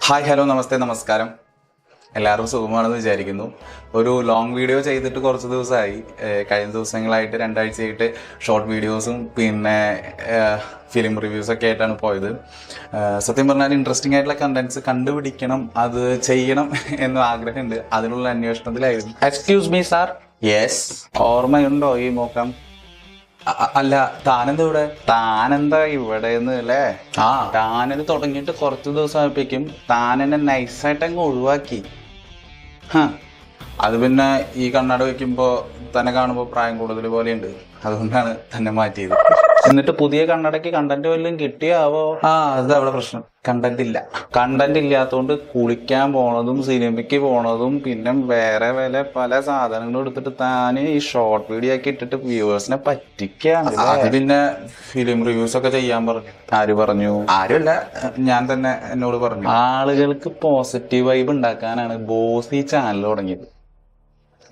Hi hello നമസ്തേ നമസ്കാരം. എല്ലാവരും സുഖമാണെന്ന് വിചാരിക്കുന്നു. ഒരു ലോങ് വീഡിയോ ചെയ്തിട്ട് കുറച്ച് ദിവസമായി. കഴിഞ്ഞ ദിവസങ്ങളായിട്ട് രണ്ടാഴ്ചയായിട്ട് ഷോർട്ട് വീഡിയോസും പിന്നെ ഫിലിം റിവ്യൂസൊക്കെ ആയിട്ടാണ് പോയത്. സത്യം പറഞ്ഞാൽ ഇൻട്രസ്റ്റിംഗ് ആയിട്ടുള്ള കണ്ടന്റ്സ് കണ്ടുപിടിക്കണം, അത് ചെയ്യണം എന്ന ആഗ്രഹമുണ്ട്. അതിനുള്ള അന്വേഷണത്തിലായിരുന്നു. Excuse me sir. യെസ്. ഓർമ്മയുണ്ടോ ഈ മുഖം? അല്ല, താനെന്താ ഇവിടെ അല്ലേ? താനെന്ന് തുടങ്ങിയിട്ട് കുറച്ച് ദിവസം ആയപ്പോഴേക്കും താനെന്നെ നൈസായിട്ട് അങ്ങ് ഒഴിവാക്കി. അത് പിന്നെ ഈ കണ്ണട വെക്കുമ്പോ തന്നെ കാണുമ്പോ പ്രായം കൂടുതൽ പോലെയുണ്ട്, അതുകൊണ്ടാണ് തന്നെ മാറ്റിയത്. എന്നിട്ട് പുതിയ കണ്ണടയ്ക്ക് കണ്ടന്റ് വല്ലതും കിട്ടിയാവോ? അത് അവിടെ പ്രശ്നം. കണ്ടന്റ് ഇല്ലാത്തതുകൊണ്ട് കുളിക്കാൻ പോണതും സിനിമയ്ക്ക് പോണതും പിന്നെ വേറെ പല സാധനങ്ങളും എടുത്തിട്ട് താന് ഈ ഷോർട്ട് വീഡിയോ ഒക്കെ ഇട്ടിട്ട് വ്യൂവേഴ്സിനെ പറ്റിക്കാണ്. അത് പിന്നെ ഫിലിം റിവ്യൂസ് ഒക്കെ ചെയ്യാൻ പറഞ്ഞു. ആര് പറഞ്ഞു? ആരുമല്ല, ഞാൻ തന്നെ എന്നോട് പറഞ്ഞു. ആളുകൾക്ക് പോസിറ്റീവ് വൈബ് ഉണ്ടാക്കാനാണ് ബോസ് ഈ ചാനൽ തുടങ്ങിയത്.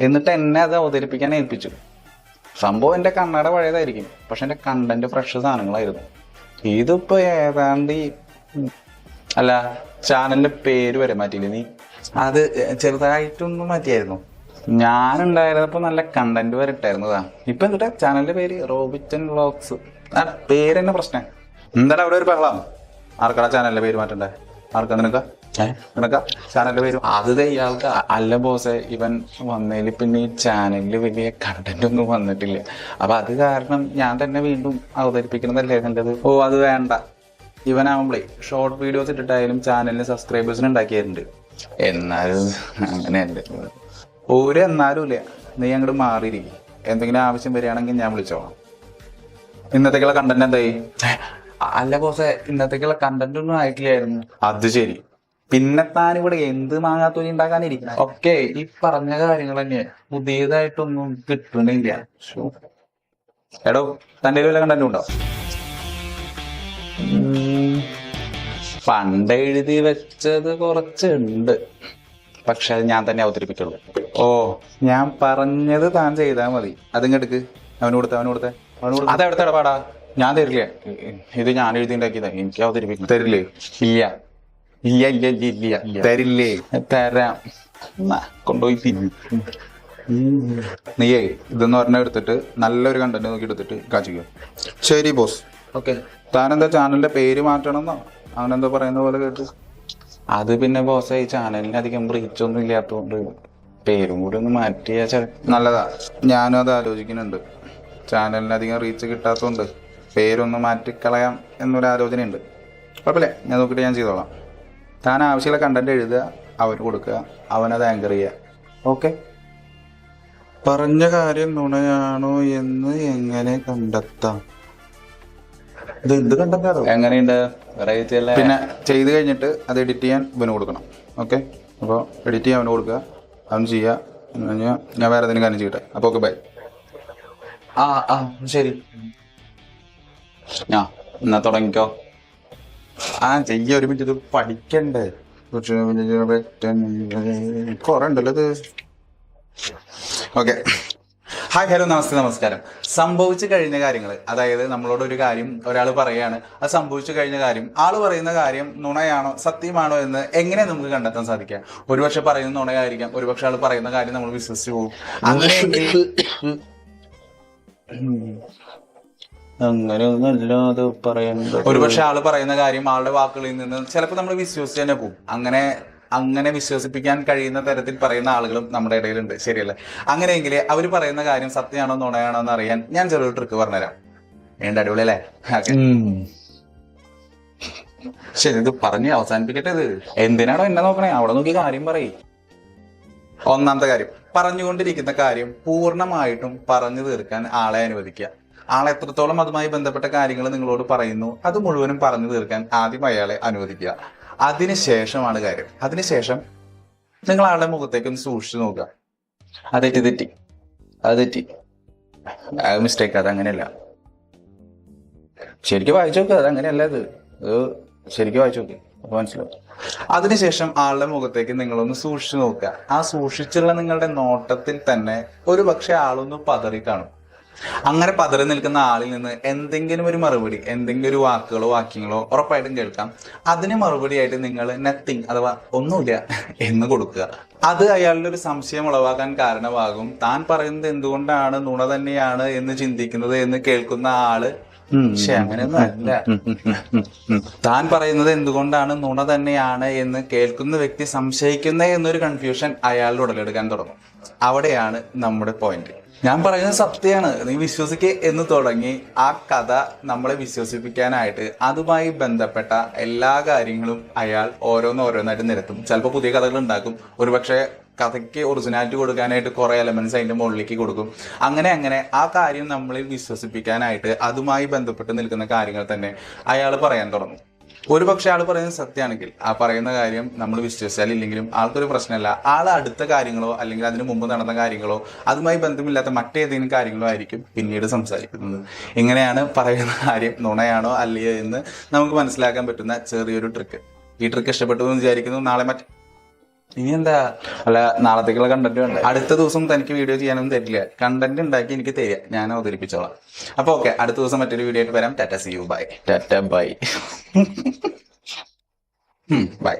എന്നിട്ട് എന്നെ അത് അവതരിപ്പിക്കാൻ ഏൽപ്പിച്ചു. സംഭവം എന്റെ കണ്ണട പഴയതായിരിക്കും, പക്ഷെ എന്റെ കണ്ടന്റ് ഫ്രഷ് സാധനങ്ങളായിരുന്നു. ഇതിപ്പോ ഏതാണ്ട് അല്ല, ചാനലിന്റെ പേര് വരെ മാറ്റിയില്ലേ നീ? അത് ചെറുതായിട്ടൊന്നും മാറ്റിയായിരുന്നു. ഞാനുണ്ടായിരുന്നപ്പോ നല്ല കണ്ടന്റ് വരെ ഇട്ടായിരുന്നതാ. ഇപ്പൊ എന്നിട്ട് ചാനലിന്റെ പേര് റോബിറ്റൻ വ്ളോഗ്സ്. ആ പേര് തന്നെ പ്രശ്നം. എന്തായാലും അവിടെ ഒരു ബഹളം. ആർക്കടാ ചാനലിന്റെ പേര് മാറ്റണ്ടേ? ആർക്കാ? നിനക്കാ ചാനലിന്റെ പേര്? അത് ഇയാൾക്ക്. അല്ല ബോസെ, ഇവൻ വന്നതിൽ പിന്നെ ഈ ചാനലില് വലിയ കണ്ടന്റ് ഒന്നും വന്നിട്ടില്ല. അപ്പൊ അത് കാരണം ഞാൻ തന്നെ വീണ്ടും അവതരിപ്പിക്കുന്നതല്ലേ നല്ലത്. അത് വേണ്ട. ഇവനാവുമ്പളേ ഷോർട്ട് വീഡിയോസ് ഇട്ടിട്ടായാലും ചാനലിന് സബ്സ്ക്രൈബേഴ്സിന് ഉണ്ടാക്കിയിട്ടുണ്ട്. എന്നാലും അങ്ങനെയല്ലേ എന്നാലും ഇല്ല. നീ അങ്ങോട്ട് മാറിയിരിക്കും. എന്തെങ്കിലും ആവശ്യം വരികയാണെങ്കിൽ ഞാൻ വിളിച്ചോളാം. ഇന്നത്തേക്കുള്ള കണ്ടന്റ് എന്തായി? അല്ല ബോസെ, ഇന്നത്തേക്കുള്ള കണ്ടന്റ് ഒന്നും ആയിട്ടില്ലായിരുന്നു. അത് ശരി. പിന്നെ താനിവിടെ എന്ത് മാങ്ങാത്തൊലി ഉണ്ടാക്കാനിരിക്കണം? ഒക്കെ ഈ പറഞ്ഞ കാര്യങ്ങൾ തന്നെ, പുതിയതായിട്ടൊന്നും കിട്ടണില്ല. എടോ, തന്റെ വല്ല കണ്ടന്റും ഉണ്ടോ? പണ്ട് എഴുതി വെച്ചത് കുറച്ചുണ്ട്, പക്ഷെ അത് ഞാൻ തന്നെ അവതരിപ്പിക്കുള്ളൂ. ഞാൻ പറഞ്ഞത് താൻ ചെയ്താൽ മതി. അതിങ്ങെടുക്ക്. അവന് കൊടുത്ത അതെവിടുത്തെ ഇടപാടാ? ഞാൻ തരില്ല. ഇത് ഞാൻ എഴുതി ഉണ്ടാക്കിയതാ. എനിക്ക് അവതരിപ്പിക്കും. തരില്ലേ? ഇല്ല. തരില്ലേ? തരാം. കൊണ്ടുപോയി തിന്നു. നീയേ ഇതെന്ന് പറഞ്ഞ എടുത്തിട്ട് നല്ലൊരു കണ്ടന്റ് നോക്കി എടുത്തിട്ട് കാച്ചിക്കോ. ശരി ബോസ്. ഓക്കെ. താനെന്താ ചാനലിന്റെ പേര് മാറ്റണമെന്നോ അവനെന്തോ പറയുന്ന പോലെ കേട്ടു? അത് പിന്നെ ബോസ്, ഈ ചാനലിന് അധികം റീച്ച് ഒന്നും ഇല്ലാത്തതുകൊണ്ട് പേരും കൂടി ഒന്ന് മാറ്റിയാ നല്ലതാ. ഞാനും അത് ആലോചിക്കുന്നുണ്ട്. ചാനലിന് അധികം റീച്ച് കിട്ടാത്തതുകൊണ്ട് പേരൊന്ന് മാറ്റിക്കളയാം എന്നൊരു ആലോചനയുണ്ട്. കുഴപ്പമില്ല, ഞാൻ നോക്കിയിട്ട് ഞാൻ ചെയ്തോളാം. താൻ ആവശ്യമുള്ള കണ്ടന്റ് എഴുതുക, അവന് കൊടുക്കുക, അവനത് ആങ്കർ ചെയ്യുക. ഓക്കെ. പറഞ്ഞ കാര്യം നുണയാണോ എന്ന് എങ്ങനെ കണ്ടെത്താം? ഇത് കണ്ടെത്താറോ? എങ്ങനെയുണ്ട്? പിന്നെ ചെയ്ത് കഴിഞ്ഞിട്ട് അത് എഡിറ്റ് ചെയ്യാൻ ഇവന് കൊടുക്കണം. ഓക്കെ. അപ്പോൾ എഡിറ്റ് ചെയ്യാൻ അവന് കൊടുക്കുക, അവൻ ചെയ്യുക. ഞാൻ വേറെ ഏതെങ്കിലും കാര്യം ചെയ്യട്ടെ. അപ്പോൾ ഓക്കെ, ബൈ. ശരി. എന്നാ തുടങ്ങിക്കോ. ചെയ്യ. ഒരു മിനിറ്റ്, ഇത് പഠിക്കണ്ടേ? കുറെ ഉണ്ടല്ലോ ഇത്. ഓക്കെ. ഹായ് ഹലോ നമസ്കാരം. സംഭവിച്ചു കഴിഞ്ഞ കാര്യങ്ങൾ, അതായത് നമ്മളോട് ഒരു കാര്യം ഒരാൾ പറയാണ്, അത് സംഭവിച്ചു കഴിഞ്ഞ കാര്യം, ആള് പറയുന്ന കാര്യം നുണയാണോ സത്യമാണോ എന്ന് എങ്ങനെ നമുക്ക് കണ്ടെത്താൻ സാധിക്കുക? ഒരുപക്ഷെ പറയുന്ന നുണയായിരിക്കാം, ഒരുപക്ഷെ ആള് പറയുന്ന കാര്യം നമ്മൾ വിശ്വസിച്ചു പോകും. അങ്ങനെയൊന്നല്ലാതെ പറയേണ്ടത്. ഒരുപക്ഷെ ആള് പറയുന്ന കാര്യം ആളുടെ വാക്കുകളിൽ നിന്ന് ചിലപ്പോൾ നമ്മൾ വിശ്വസിച്ച് തന്നെ പോകും. അങ്ങനെ വിശ്വസിപ്പിക്കാൻ കഴിയുന്ന തരത്തിൽ പറയുന്ന ആളുകളും നമ്മുടെ ഇടയിലുണ്ട്, ശരിയല്ലേ? അങ്ങനെയെങ്കിൽ അവർ പറയുന്ന കാര്യം സത്യമാണോ നുണയാണോ എന്ന് അറിയാൻ ഞാൻ ചെറിയൊരു ട്രിക്ക് പറഞ്ഞുതരാം. വേണ്ട, അടിപൊളിയല്ലേ? ശരി, ഇത് പറഞ്ഞ് അവസാനിപ്പിക്കട്ടെ. ഇത് എന്തിനാണോ എന്നെ നോക്കണേ? അവിടെ നോക്കി കാര്യം പറയും. ഒന്നാമത്തെ കാര്യം, പറഞ്ഞുകൊണ്ടിരിക്കുന്ന കാര്യം പൂർണ്ണമായിട്ടും പറഞ്ഞു തീർക്കാൻ ആളെ അനുവദിക്കുക. ആളെ എത്രത്തോളം അതുമായി ബന്ധപ്പെട്ട കാര്യങ്ങൾ നിങ്ങളോട് പറയുന്നു അത് മുഴുവനും പറഞ്ഞു തീർക്കാൻ ആദ്യം അയാളെ അനുവദിക്കുക. അതിനുശേഷമാണ് കാര്യം. അതിനുശേഷം നിങ്ങൾ ആളുടെ മുഖത്തേക്ക് ഒന്ന് സൂക്ഷിച്ചു നോക്കുക. അത് തെറ്റി മിസ്റ്റേക്ക്. അത് അങ്ങനെയല്ല. ശരിക്കും വായിച്ചു നോക്കുക. അത് അങ്ങനെയല്ല. ഇത് ശരിക്കും വായിച്ചു നോക്കുക, അപ്പൊ മനസ്സിലാവും. അതിനുശേഷം ആളുടെ മുഖത്തേക്ക് നിങ്ങളൊന്ന് സൂക്ഷിച്ചു നോക്കുക. ആ സൂക്ഷിച്ചുള്ള നിങ്ങളുടെ നോട്ടത്തിൽ തന്നെ ഒരു പക്ഷെ ആളൊന്ന് പതറി കാണും. അങ്ങനെ പതറി നിൽക്കുന്ന ആളിൽ നിന്ന് എന്തെങ്കിലും ഒരു മറുപടി, എന്തെങ്കിലും ഒരു വാക്കുകളോ വാക്യങ്ങളോ ഉറപ്പായിട്ടും കേൾക്കാം. അതിന് മറുപടിയായിട്ട് നിങ്ങൾ നത്തിങ് അഥവാ ഒന്നുമില്ല എന്ന് കൊടുക്കുക. അത് അയാളുടെ ഒരു സംശയം ഉളവാക്കാൻ കാരണമാകും. താൻ പറയുന്നത് എന്തുകൊണ്ടാണ് നുണ തന്നെയാണ് എന്ന് ചിന്തിക്കുന്നത് എന്ന് കേൾക്കുന്ന ആള് പക്ഷെ അങ്ങനെയൊന്നും അല്ല, താൻ പറയുന്നത് എന്തുകൊണ്ടാണ് നുണ തന്നെയാണ് എന്ന് കേൾക്കുന്ന വ്യക്തി സംശയിക്കുന്ന എന്നൊരു കൺഫ്യൂഷൻ അയാളുടെ ഉടലെടുക്കാൻ തുടങ്ങും. അവിടെയാണ് നമ്മുടെ പോയിന്റ്. ഞാൻ പറയുന്നത് സത്യമാണ്, നീ വിശ്വസിക്കേ എന്ന് തുടങ്ങി ആ കഥ നമ്മളെ വിശ്വസിപ്പിക്കാനായിട്ട് അതുമായി ബന്ധപ്പെട്ട എല്ലാ കാര്യങ്ങളും അയാൾ ഓരോന്നോരോന്നായിട്ട് നിരത്തും. ചിലപ്പോൾ പുതിയ കഥകൾ ഉണ്ടാക്കും, ഒരുപക്ഷെ കഥയ്ക്ക് ഒറിജിനാലിറ്റി കൊടുക്കാനായിട്ട് കുറെ എലമെന്റ്സ് അതിന്റെ മുകളിലേക്ക് കൊടുക്കും. അങ്ങനെ ആ കാര്യം നമ്മളിൽ വിശ്വസിപ്പിക്കാനായിട്ട് അതുമായി ബന്ധപ്പെട്ട് നിൽക്കുന്ന കാര്യങ്ങൾ തന്നെ അയാൾ പറയാൻ തുടങ്ങും. ഒരുപക്ഷെ ആൾ പറയുന്നത് സത്യമാണെങ്കിൽ ആ പറയുന്ന കാര്യം നമ്മൾ വിശ്വസിച്ചാൽ ഇല്ലെങ്കിലും ആൾക്കൊരു പ്രശ്നമല്ല. ആൾ അടുത്ത കാര്യങ്ങളോ അല്ലെങ്കിൽ അതിനു മുമ്പ് നടന്ന കാര്യങ്ങളോ അതുമായി ബന്ധമില്ലാത്ത മറ്റേതെങ്കിലും കാര്യങ്ങളോ ആയിരിക്കും പിന്നീട് സംസാരിക്കുന്നത്. ഇങ്ങനെയാണ് പറയുന്ന കാര്യം നുണയാണോ അല്ലയോ എന്ന് നമുക്ക് മനസ്സിലാക്കാൻ പറ്റുന്ന ചെറിയൊരു ട്രിക്ക്. ഈ ട്രിക്ക് ഇഷ്ടപ്പെട്ടു എന്ന് വിചാരിക്കുന്നു. നാളെ ഇനി എന്താ അല്ല, നാളത്തേക്കുള്ള കണ്ടന്റ് വേണ്ട. അടുത്ത ദിവസം തനിക്ക് വീഡിയോ ചെയ്യാനൊന്നും തരില്ല, കണ്ടന്റ് ഉണ്ടാക്കി എനിക്ക് തരിക, ഞാൻ അവതരിപ്പിച്ചോളാം. അപ്പൊ ഓക്കെ, അടുത്ത ദിവസം മറ്റൊരു വീഡിയോ ആയിട്ട് വരാം. Tata, see you, bye. Tata, bye. By.